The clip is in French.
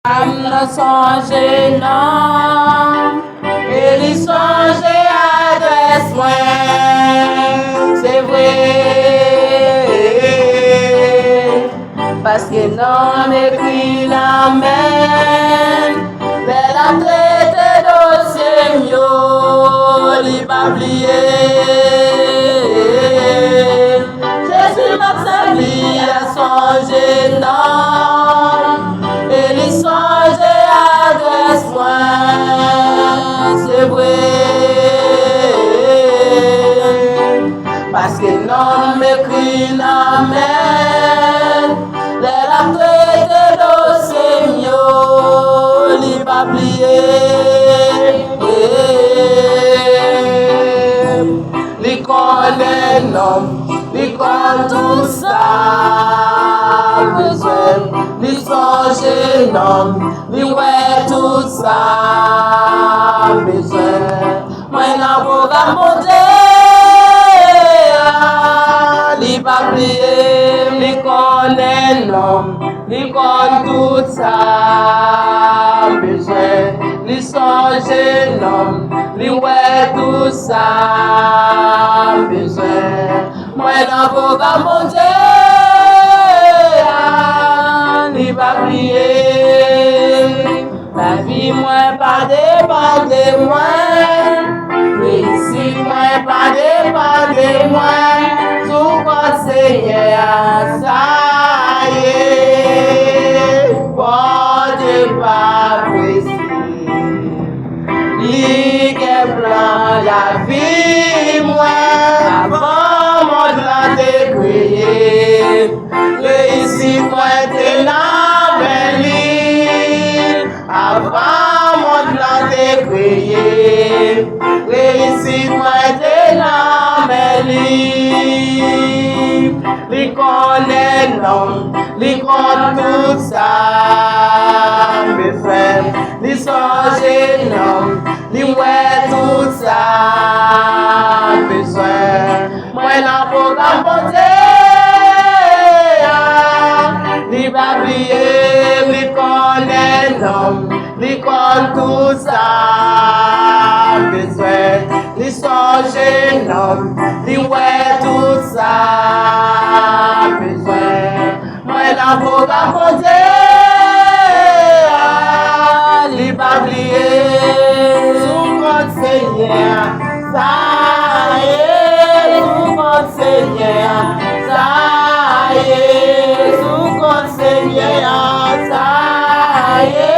Amna sonje nan, eli sonje adres mwen, c'est vrai. Parce que nan m'écrit la main, belle a traité dossier myo, li pa plié. Jésus m'a servi à sonje nan, eli sonje adres mwen, c'est vrai. Parce que non m'écrit la main, les la traité dossier myo, li pa plié. Li connaît nom, li connaît tout ça, besoin, li songe nom, li ouais tout ça, besoin. Moi n'a pas monter. Li pa plié, li connaît l'homme, li connaît tout ça, besoin, li songe l'homme, li ouais tout ça, besoin. Moi n'a pas monter, li pa plié, la vie moi pas dépend de moi, réussite moi pas dépend de moi. Seigneur, ça y est, bon Dieu pas précis. Il est plan la vie, moi, avant mon plan de créer. Réussite, moi, t'es la belle, avant mon plan de créer. Réussite, moi, t'es la belle. Li connaît l'homme, li connaît tout ça, mes frères, li songe l'homme, li ouais tout ça, besoin. Moi n'a pas monter, li va plier, li connaît l'homme, li connaît tout ça, besoin. Li songe l'homme, li ouais tout ça. Moi n'a pas monter, li pa plié, sous mon Seigneur, ça y est, sous mon Seigneur, ça y est, sous mon Seigneur, ça y est.